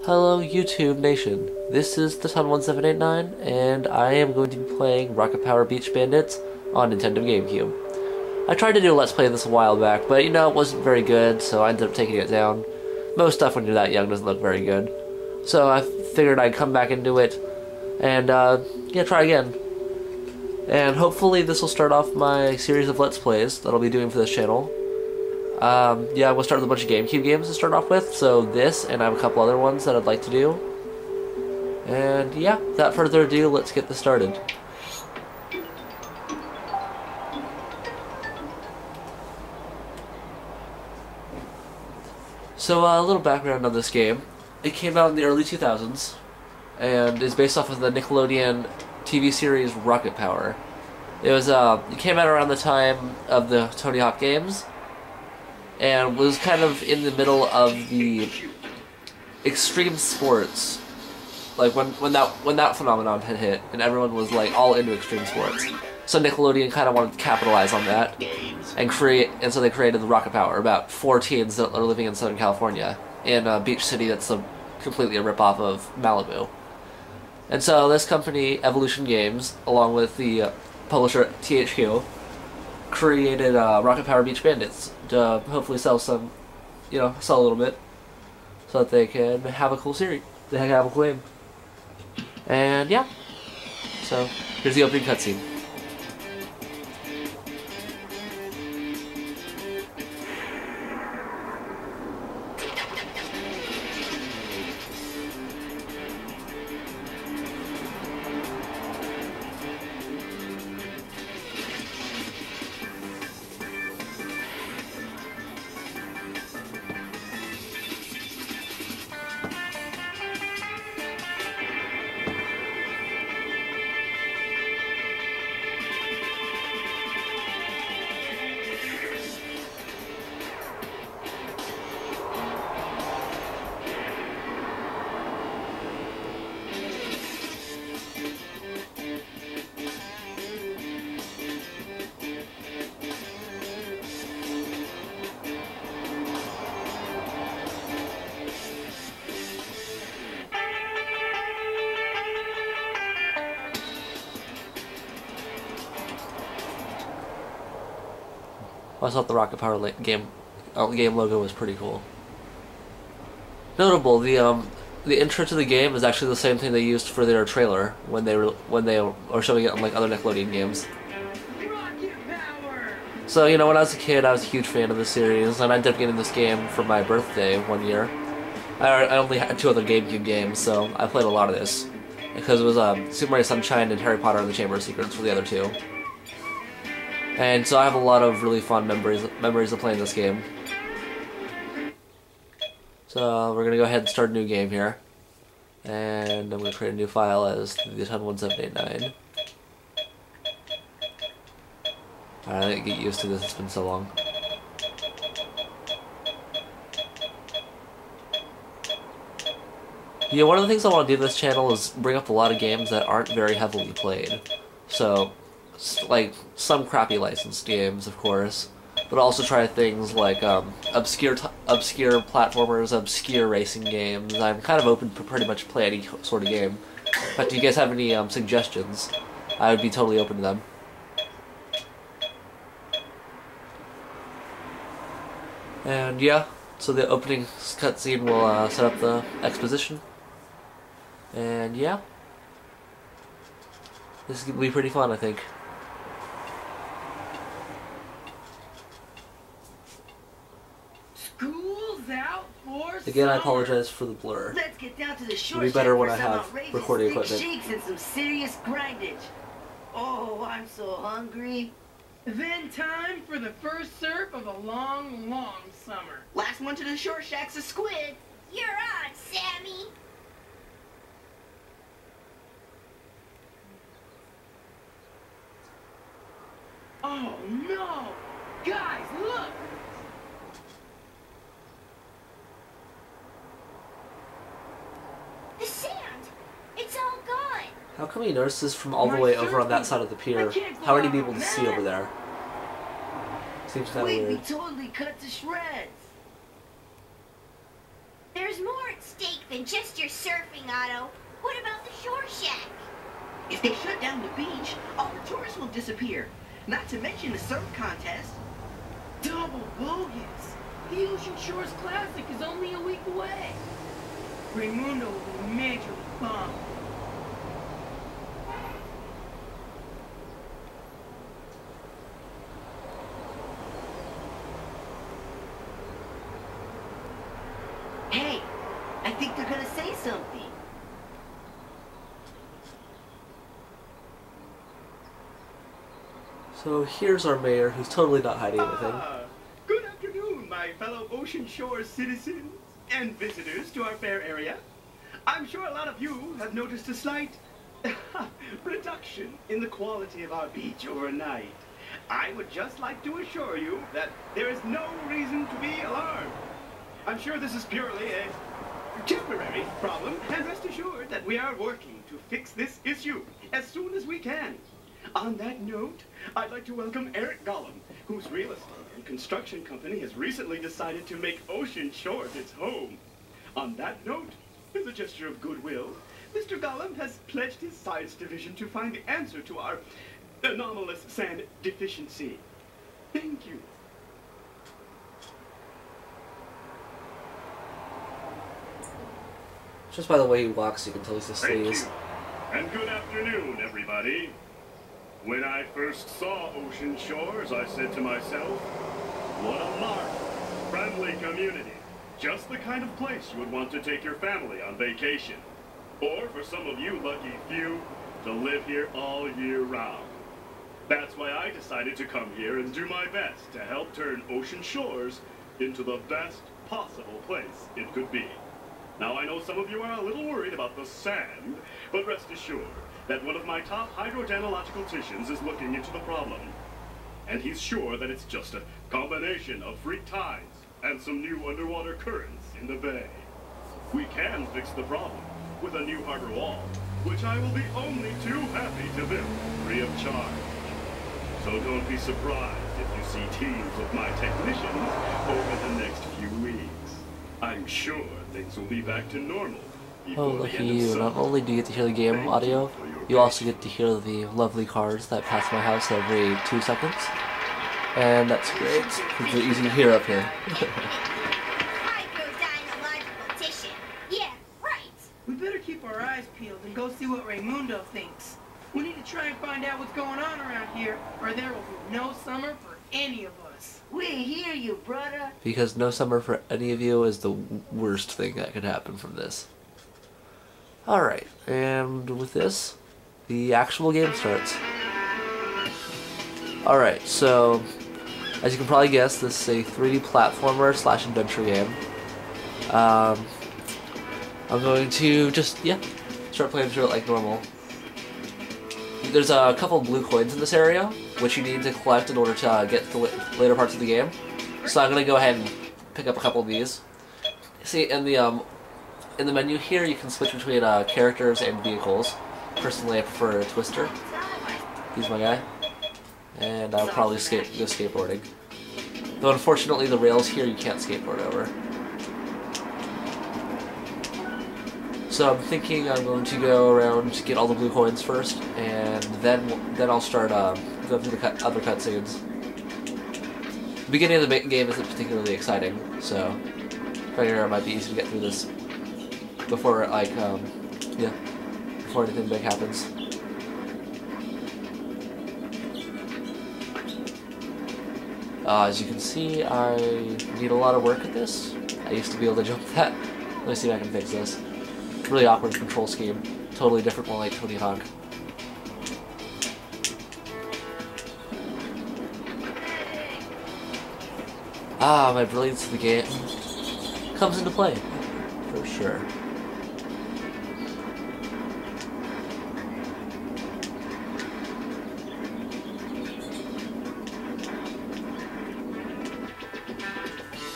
Hello YouTube Nation, this is the Ton1789 and I am going to be playing Rocket Power Beach Bandits on Nintendo GameCube. I tried to do a Let's Play this a while back, but it wasn't very good, so I ended up taking it down. Most stuff when you're that young doesn't look very good. So I figured I'd come back into it and try again. And hopefully this will start off my series of Let's Plays that I'll be doing for this channel. We'll start with a bunch of GameCube games to start off with, so this, and I have a couple other ones that I'd like to do. And yeah, without further ado, let's get this started. So, a little background on this game. It came out in the early 2000s, and is based off of the Nickelodeon TV series Rocket Power. It came out around the time of the Tony Hawk games, and was kind of in the middle of the extreme sports, like when that phenomenon had hit, and everyone was like all into extreme sports. So Nickelodeon kind of wanted to capitalize on that, and so they created the Rocket Power, about 4 teens that are living in Southern California, in a beach city that's completely a ripoff of Malibu. And so this company, Evolution Games, along with the publisher THQ, created Rocket Power Beach Bandits to hopefully sell a little bit, so that they can have a cool series. They can have a cool game. And yeah, so here's the opening cutscene. I thought the Rocket Power game logo was pretty cool. Notable, the intro to the game is actually the same thing they used for their trailer when they were showing it on like other Nickelodeon games. So when I was a kid, I was a huge fan of the series, and I ended up getting this game for my birthday one year. I only had 2 other GameCube games, so I played a lot of this because it was Super Mario Sunshine and Harry Potter and the Chamber of Secrets were the other 2. And so I have a lot of really fond memories of playing this game. So we're gonna go ahead and start a new game here, and I'm gonna create a new file as the Ton1789. I didn't get used to this; it's been so long. Yeah, one of the things I want to do with this channel is bring up a lot of games that aren't very heavily played. So, like some crappy licensed games, of course, but also try things like obscure platformers, obscure racing games. I'm kind of open to pretty much play any sort of game. But do you guys have any suggestions? I would be totally open to them. And yeah, so the opening cutscene will set up the exposition. And yeah, this is going to be pretty fun, I think. School's out for Again, I summer. apologize for the blur. Let's get down to the shore. It'll be better when I for some have outrageous recording thick equipment. shakes and some serious grindage. Oh, I'm so hungry. Then time for the first surf of a long, long summer. Last one to the shore shack's a squid. You're on, Sammy! Oh no! Guys, look! The sand! It's all gone! How come he noticed this from all the way over on that side of the pier? How are you able to see over there? Seems kind of We'd be weird. totally cut to shreds. There's more! stake than just your surfing, Otto. What about the shore shack? If they shut down the beach, all the tourists will disappear. Not to mention the surf contest. Double bogus. The Ocean Shores Classic is only a week away. Raimundo will be majorly bummed. Hey, I think they're gonna say something. So here's our mayor, who's totally not hiding anything. Good afternoon, my fellow Ocean Shore citizens and visitors to our fair area. I'm sure a lot of you have noticed a slight reduction in the quality of our beach overnight. I would just like to assure you that there is no reason to be alarmed. I'm sure this is purely a temporary problem, and rest assured that we are working to fix this issue as soon as we can. On that note, I'd like to welcome Eric Gollum, whose real estate and construction company has recently decided to make Ocean Shores its home. On that note, as a gesture of goodwill, Mr. Gollum has pledged his science division to find the answer to our anomalous sand deficiency. Thank you. Just by the way he walks, you can tell he's a Thank sleaze. you. And good afternoon, everybody. When I first saw Ocean Shores, I said to myself, what a large, friendly community. Just the kind of place you would want to take your family on vacation. Or, for some of you lucky few, to live here all year round. That's why I decided to come here and do my best to help turn Ocean Shores into the best possible place it could be. Now, I know some of you are a little worried about the sand, but rest assured that one of my top hydrogenologicals is looking into the problem. And he's sure that it's just a combination of freak tides and some new underwater currents in the bay. We can fix the problem with a new harbor wall, which I will be only too happy to build free of charge. So don't be surprised if you see teams of my technicians over the next few weeks. I'm sure things will be back to normal. Oh, lucky you. Not only do you get to hear the game audio, you also get to hear the lovely cars that pass my house every 2 seconds. And that's great, because they're easy to hear up here. Hydrodynalogical tissue. Yeah, right. We better keep our eyes peeled and go see what Raimundo thinks. We need to try and find out what's going on around here, or there will be no summer for any of us. We hear you, brother. Because no summer for any of you is the worst thing that could happen from this. Alright, and with this, the actual game starts. Alright, so, as you can probably guess, this is a 3D platformer / adventure game. I'm going to just, start playing through it like normal. There's a couple of blue coins in this area, which you need to collect in order to get to the later parts of the game. So I'm going to go ahead and pick up a couple of these. See, in the menu here, you can switch between characters and vehicles. Personally, I prefer Twister. He's my guy. And I'll probably go skateboarding. Though unfortunately, the rails here you can't skateboard over. So I'm thinking I'm going to go around to get all the blue coins first, and then I'll start going through the other cutscenes. The beginning of the game isn't particularly exciting, so I figure it might be easy to get through this before before anything big happens. As you can see, I need a lot of work at this. I used to be able to jump that. Let me see if I can fix this. Really awkward control scheme. Totally different one like Tony Hawk. My brilliance of the game comes into play, for sure.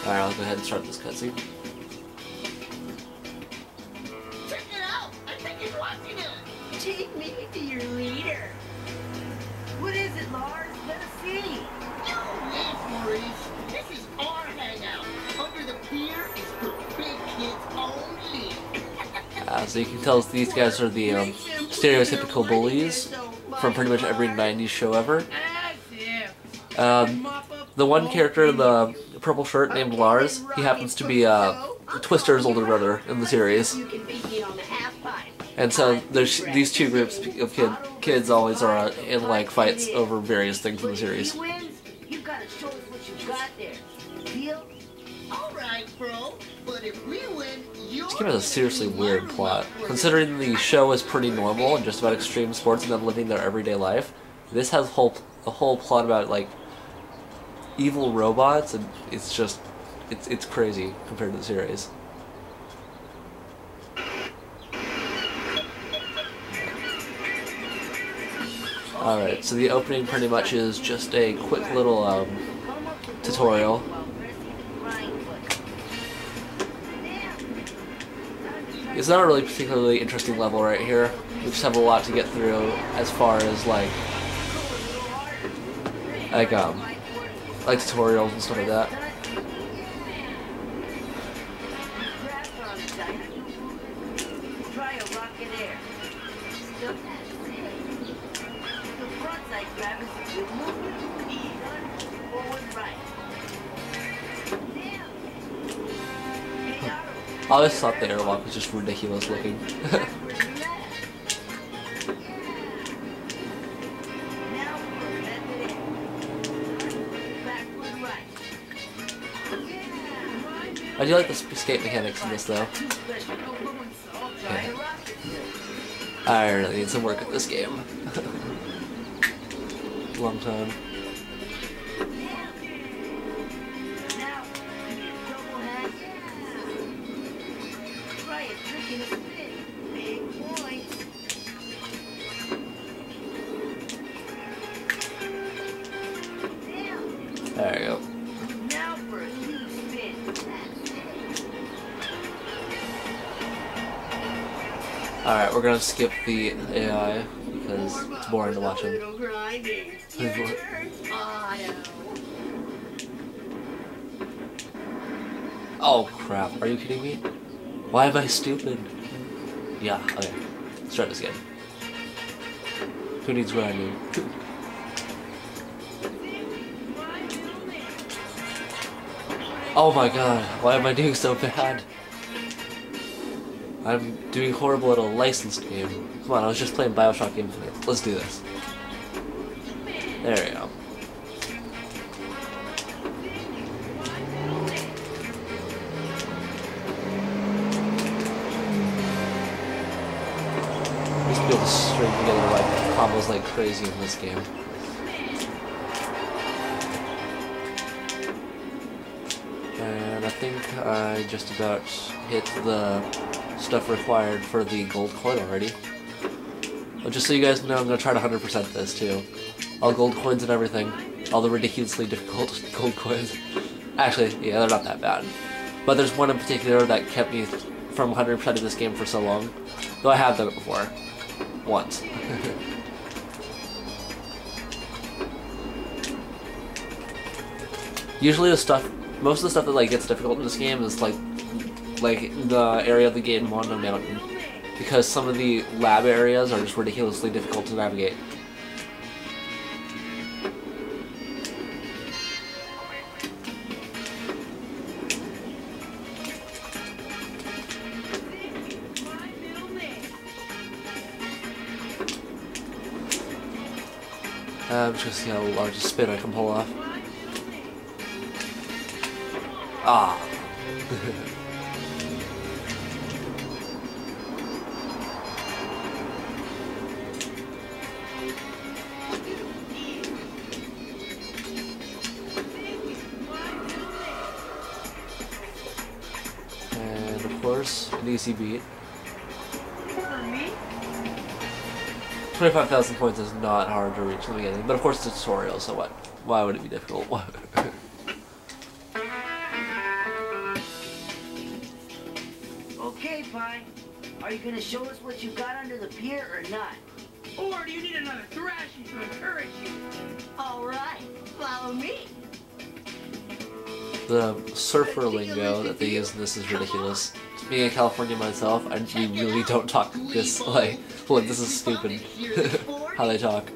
Alright, I'll go ahead and start this cutscene. Check it out. I think he's watching it. Take me to your leader. What is it, Lars? Let us see. No need, Maurice. This is our hangout. Under the pier is for big kids only. Yeah, so you can tell these guys are the stereotypical bullies from pretty much every 90s show ever. The one character in the purple shirt named Lars, he happens to be Twister's older brother in the series. And so there's these two groups of kids always are in like fights over various things in the series. You gotta show us what you got there. Deal? All right, bro. But if we win, This game has a seriously weird plot. Considering the show is pretty normal and just about extreme sports and them living their everyday life, this has a whole plot about like evil robots, and it's just it's crazy compared to the series. Alright, so the opening pretty much is just a quick little tutorial. It's not a really particularly interesting level right here. We just have a lot to get through as far as like tutorials and stuff like that. I always thought the airlock was just ridiculous looking. I do like the escape mechanics in this though. Yeah. I really need some work at this game. Long time. There you go. Alright, we're gonna skip the AI because it's boring to watch him. Oh crap, are you kidding me? Why am I stupid? Yeah, okay. Let's try this again. Who needs grinding? Oh my god, why am I doing so bad? I'm doing horrible at a licensed game. Come on, I was just playing Bioshock Infinite. Let's do this. There we go. I used to be able to string together like combos like crazy in this game. And I think I just about hit the stuff required for the gold coin already. But just so you guys know, I'm going to try to 100% this too. All gold coins and everything. All the ridiculously difficult gold coins. Actually, yeah, they're not that bad. But there's one in particular that kept me from 100% of this game for so long. Though I have done it before. Once. Usually most of the stuff that like gets difficult in this game is like the area of the game on a mountain, because some of the lab areas are just ridiculously difficult to navigate. I'm just gonna see how large a spin I can pull off. Ah. And of course, an easy beat. 25,000 points is not hard to reach in the beginning, but of course it's a tutorial, so what? Why would it be difficult? Okay, Pie. Are you gonna show us what you got under the pier or not? Or do you need another thrashing to encourage you? All right, follow me. The surfer lingo that they use in this is ridiculous. being a California myself, we really don't talk this, like, this is stupid, how they talk.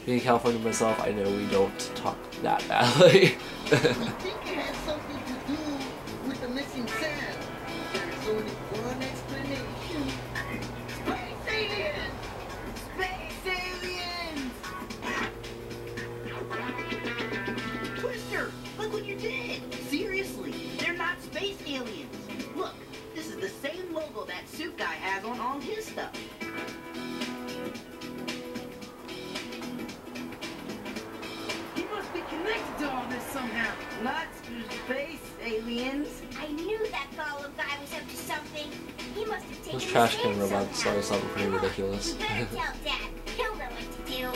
Being a California myself, I know we don't talk that badly. I think it has something to do with the missing sand. There's only one explanation. Space aliens! Space aliens! Twister, look what you did! Seriously, they're not space aliens. Look, this is the same logo that suit guy has on all his stuff. He must be connected to all this somehow. Not space aliens. I knew that Gollum guy was up to something. He must have taken Those trash his can hand robots somehow. started something pretty Come on, ridiculous. We better tell Dad. He'll know what to do.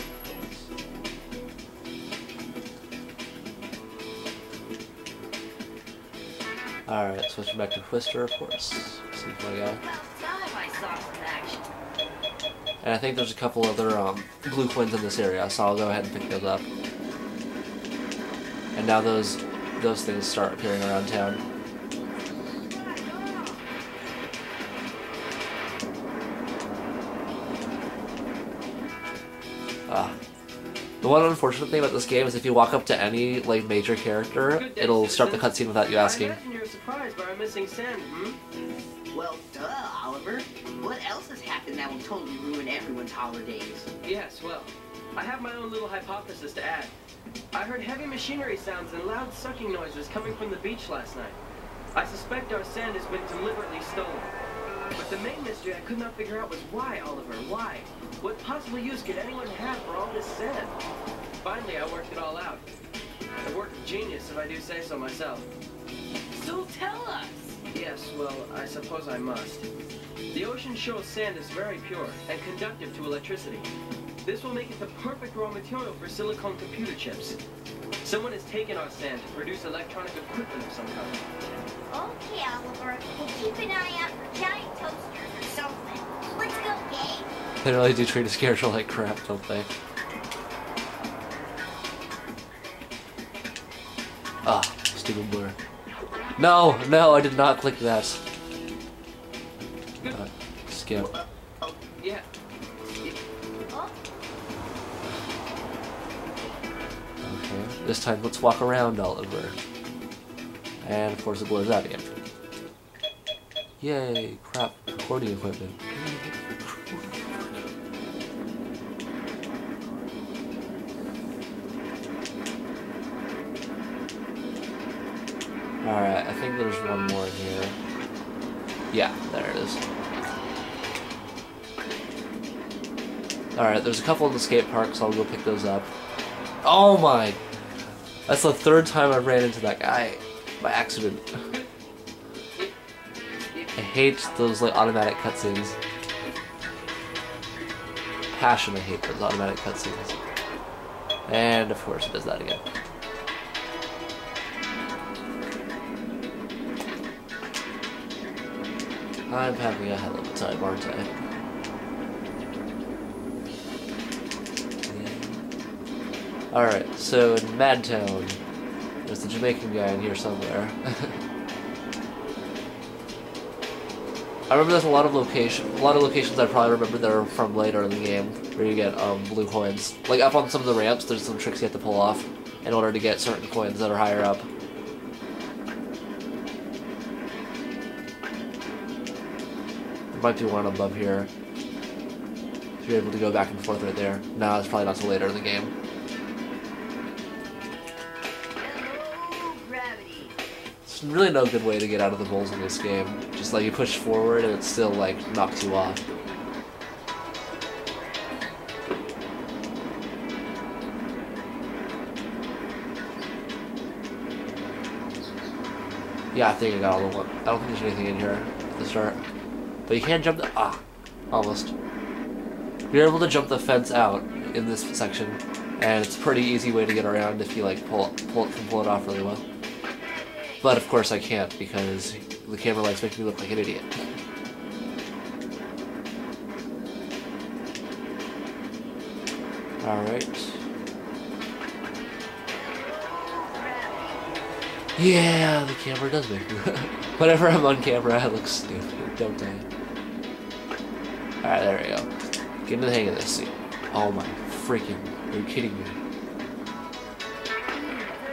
Alright, switching back to Twister, of course. See if I got. About time I saw some action. And I think there's a couple other blue coins in this area, so I'll go ahead and pick those up. And now those things start appearing around town. The one unfortunate thing about this game is if you walk up to any like major character, it'll start the cutscene without you asking. I imagine you're surprised by our missing sand, Well, duh, Oliver. What else has happened that will totally ruin everyone's holidays? Yes, well, I have my own little hypothesis to add. I heard heavy machinery sounds and loud sucking noises coming from the beach last night. I suspect our sand has been deliberately stolen. But the main mystery I could not figure out was why, Oliver, why? What possible use could anyone have for all this sand? Finally, I worked it all out. A work of genius, if I do say so myself. So tell us. Yes, well, I suppose I must. The ocean shore sand is very pure and conductive to electricity. This will make it the perfect raw material for silicon computer chips. Someone has taken our sand to produce electronic equipment of some kind. Okay, Oliver. We'll keep an eye out for giant toasters or something. Let's go, gang. They really do treat his character like crap, don't they? Ah, stupid blur. No, I did not click that. Skip. Yeah. Oh, Okay, this time let's walk around Oliver. And of course it blurs out again. Yay, crap, recording equipment. Alright, I think there's one more in here. Yeah, there it is. Alright, there's a couple in the skate park, so I'll go pick those up. Oh my! That's the third time I've ran into that guy by accident. I hate those like automatic cutscenes. Passionately hate those automatic cutscenes. And of course it does that again. I'm having a hell of a time, aren't I? Alright, so in Madtown, there's the Jamaican guy in here somewhere. I remember there's a lot of locations I probably remember that are from later in the game, where you get blue coins. Like up on some of the ramps, there's some tricks you have to pull off in order to get certain coins that are higher up. There might be one above here. If you're able to go back and forth right there. No, it's probably not till later in the game. Hello, gravity. There's really no good way to get out of the bowls in this game. Just like you push forward and it still like knocks you off. Yeah, I think I got all the one. I don't think there's anything in here at the start. But you can jump the... almost. You're able to jump the fence out in this section. And it's a pretty easy way to get around if you like can pull it off really well. But of course I can't because the camera lights make me look like an idiot. Alright. Yeah, the camera does make me. Whenever I'm on camera, I look stupid, don't I? Alright, there we go. Get in the hang of this scene. Oh my freaking, are you kidding me?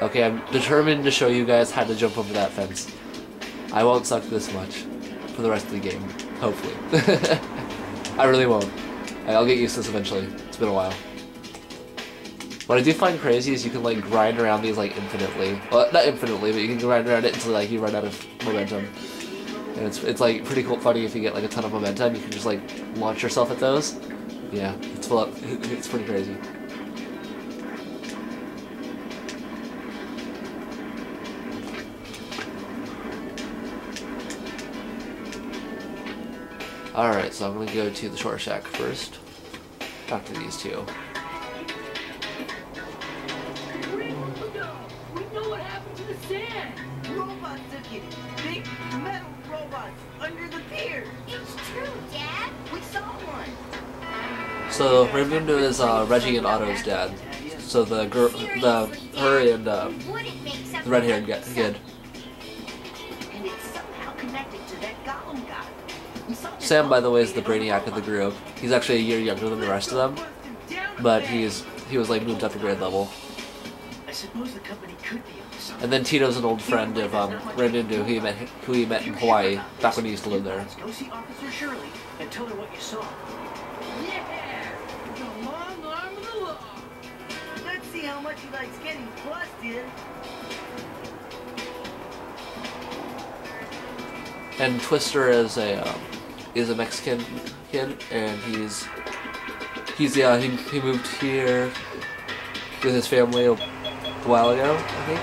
Okay, I'm determined to show you guys how to jump over that fence. I won't suck this much for the rest of the game, hopefully. I really won't. I'll get used to this eventually. It's been a while. What I do find crazy is you can like grind around these like infinitely. Well, not infinitely, but you can grind around it until like you run out of momentum. And it's like pretty cool, funny if you get like a ton of momentum. You can just like launch yourself at those. Yeah, it's full up. It's pretty crazy. Alright, so I'm gonna go to the shore shack first. Talk to these two. Robots took it. Big metal robots under the pier. It's true, Dad. We saw one. So Raimundo is Reggie and Otto's dad. So the girl, her and the red-haired kid. And it's somehow connected to that Gollum guy. We saw this Sam, by the way, is the brainiac of the group. He's actually a year younger than the rest of them, but he was like moved up a grade level. I suppose the company could be up to something. And then Tito's an old friend of Raimundo, who he met in Hawaii back when he used to live there. Go see Officer Shirley and tell her what you saw. Yeah! The long arm of the law. Let's see how much he likes getting busted. And Twister is a Mexican kid, and he moved here with his family a while ago, I think.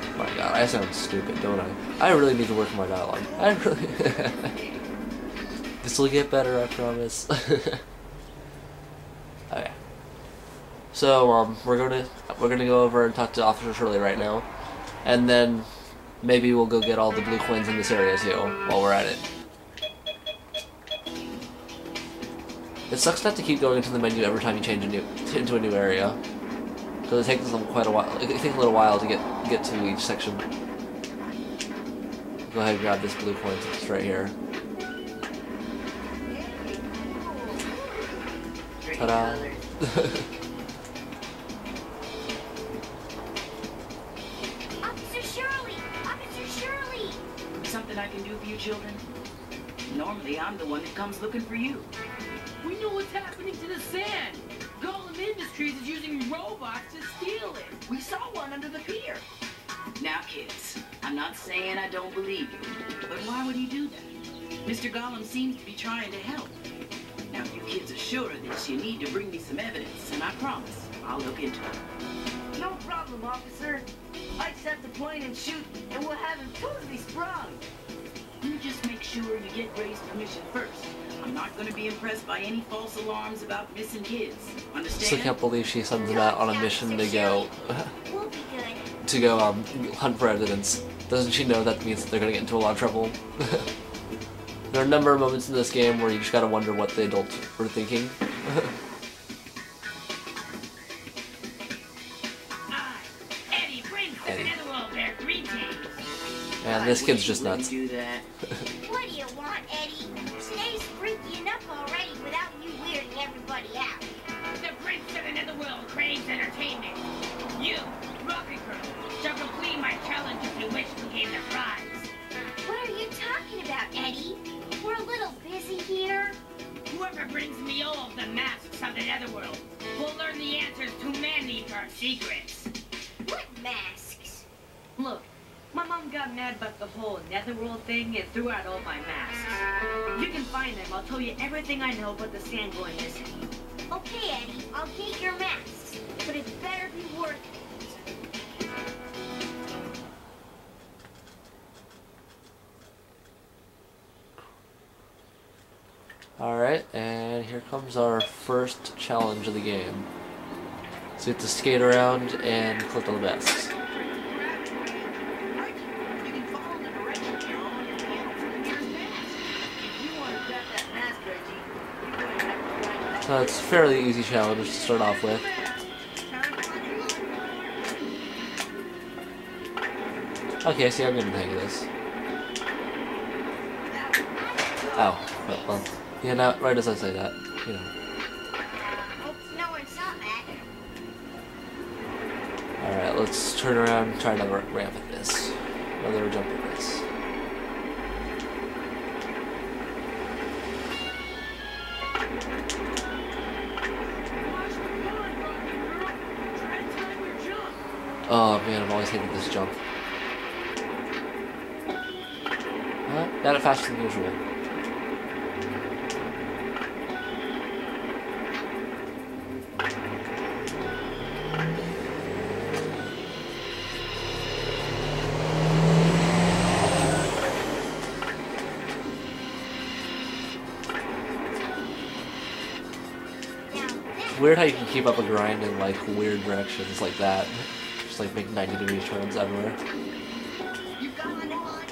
Oh my god, I sound stupid, don't I? I really need to work on my dialogue. I really. This will get better, I promise. Okay. So we're gonna go over and talk to Officer Shirley right now, and then maybe we'll go get all the blue coins in this area too while we're at it. It sucks not to keep going into the menu every time you change into a new area, because it takes them quite a while. It takes a little while to get to each section. Go ahead and grab this blue coin. It's right here. Ta-da! Officer Shirley! Officer Shirley! Something I can do for you children? Normally I'm the one that comes looking for you. We know what's happening to the sand. Gollum Industries is using robots to steal it. We saw one under the pier. Now kids, I'm not saying I don't believe you, but why would he do that? Mr. Gollum seems to be trying to help. Now if you kids are sure of this, you need to bring me some evidence, and I promise I'll look into it. No problem, officer. I just have to point and shoot, and we'll have him totally sprung. You just make sure you get Ray's permission first. I'm not going to be impressed by any false alarms about missing kids. Understand? Still can't believe she sends them out on a mission to go We'll be good. to go hunt for evidence. Doesn't she know that means that they're gonna get into a lot of trouble? There are a number of moments in this game where you just gotta wonder what the adults were thinking. Eddie, Prince of Eddie. another world bear, greetings. And this kid's just nuts. Do that. What do you want, Eddie? Today's freaky enough already without you weirding everybody out. The Prince of another world craves entertainment. You, Rocket Girl, shall complete my challenge if you wish to gain the prize. What are you talking about, Eddie? We're a little busy here. Whoever brings me all of the masks of the Netherworld will learn the answers to many of our secrets. What masks? Look, my mom got mad about the whole Netherworld thing and threw out all my masks. If you can find them, I'll tell you everything I know about the sand going missing. Okay, Eddie, I'll get your masks, but it better be worth it. Alright, and here comes our first challenge of the game. So you have to skate around and collect all the masks. You can follow the directions you're on your panel for the nearest mask. If you want to grab that mask, Reggie, you're going to have to find that. So it's a fairly easy challenge to start off with. Okay, see, I'm getting the hang of this. Oh, well, yeah, now, right as I say that, you know. Hope no one saw that. Alright, let's turn around and try another ramp at this. Another jump at this. Oh man, I've always hated this jump. Got it faster than usual. It's weird how you can keep up a grind in like weird directions like that. Just like make 90-degree turns everywhere. You've got one on.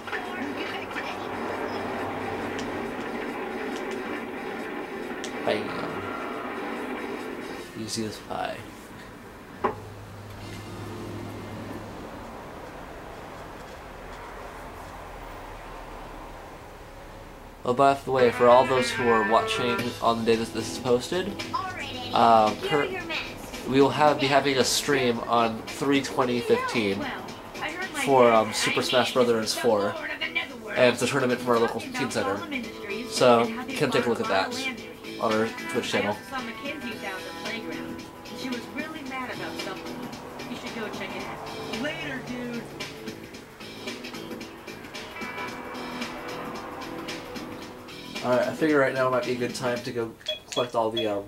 Bam. Easy as pie. Oh, by the way, for all those who are watching on the day that this is posted, we will be having a stream on 3/20/15 for Super Smash Bros. 4, and it's a tournament from our local teen center. So you can take a look at that on our Twitch channel. She was really mad about something. You should go check it out. Later, dude. Alright, I figure right now might be a good time to go collect all the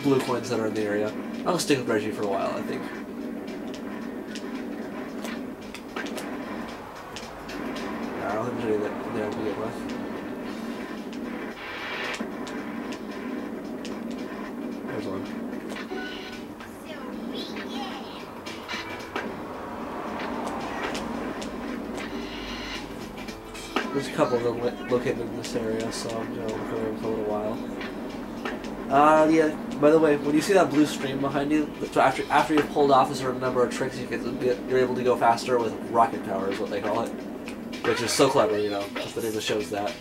blue coins that are in the area. I'm gonna stick with Reggie for a while, I think. I'll have to do that there to begin with. There's one. There's a couple of them located in this area, so I'm gonna look around for a little while. Yeah, by the way, when you see that blue stream behind you, after you've pulled off a certain number of tricks, you're able to go faster with rocket power, is what they call it. Which is so clever, you know, because the name shows that.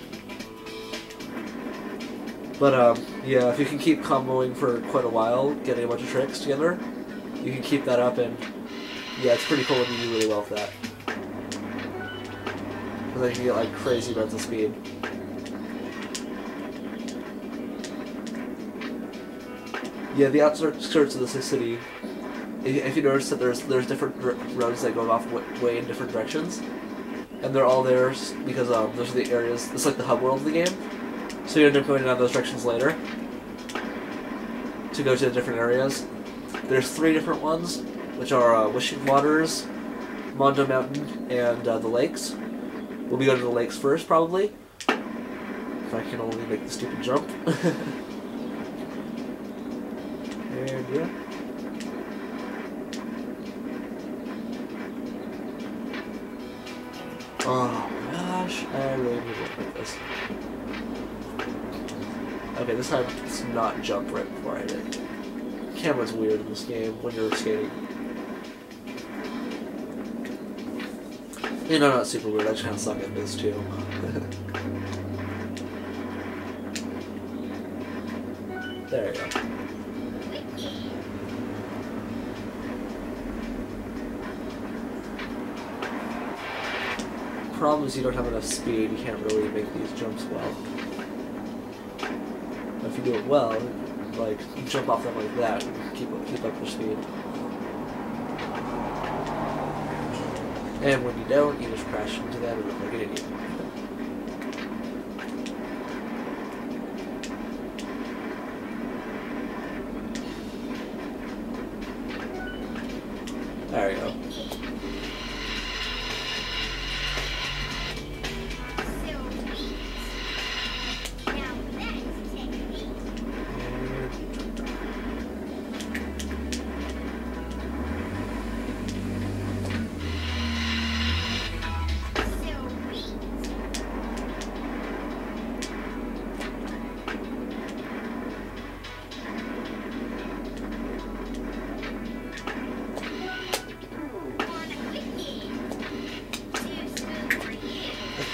But, yeah, if you can keep comboing for quite a while, getting a bunch of tricks together, you can keep that up, and, yeah, it's pretty cool when you do really well with that. Because then you can get, like, crazy amounts of speed. Yeah, the outskirts of the city, if you notice that there's different roads that go off way in different directions, and they're all there because those are the areas, it's like the hub world of the game, so you end up going down those directions later to go to the different areas. There's 3 different ones, which are Wishing Waters, Mondo Mountain, and the lakes. We'll be going to the lakes first, probably, if I can only make the stupid jump. And yeah. Oh gosh, I really need to look like this. Okay, this time it's not jump right before I hit it. Camera's weird in this game when you're skating. You know, not super weird, I just kind of suck at this too. There you go. The problem is you don't have enough speed, you can't really make these jumps well. But if you do it well, like, you jump off them like that, and keep up your speed. And when you don't, you just crash into them and look like an idiot. There we go.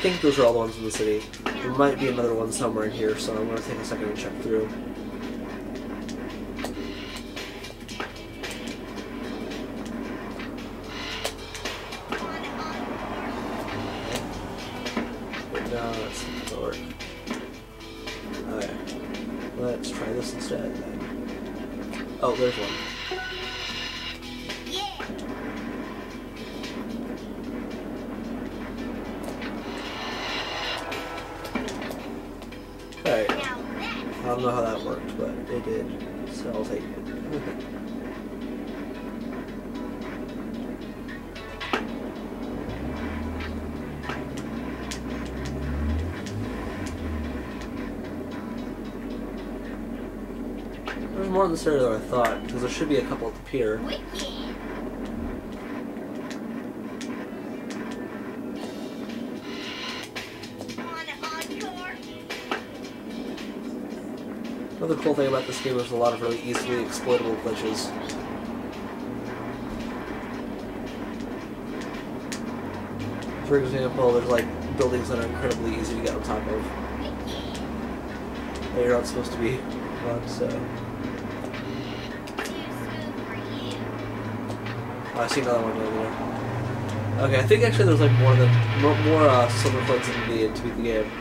think those are all the ones in the city. There might be another one somewhere in here, so I'm going to take a second and check through. But no, that's not going to work. Okay, let's try this instead. Oh, there's one. Alright, I don't know how that worked, but it did, so I'll take it. There's more in this area than I thought, because there should be a couple at the pier. Another cool thing about this game is a lot of really easily exploitable glitches. For example, there's like buildings that are incredibly easy to get on top of that you're not supposed to be on, so... Oh, I see another one over there. Okay, I think actually there's like more silver coins than needed to beat the game.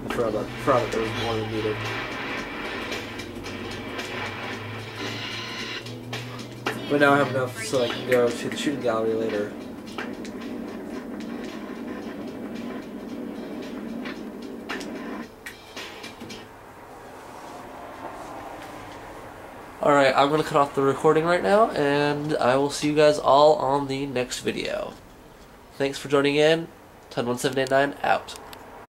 I forgot that there was more than needed. But now I have enough so I can go to the shooting gallery later. Alright, I'm going to cut off the recording right now, and I will see you guys all on the next video. Thanks for joining in. 101789 out.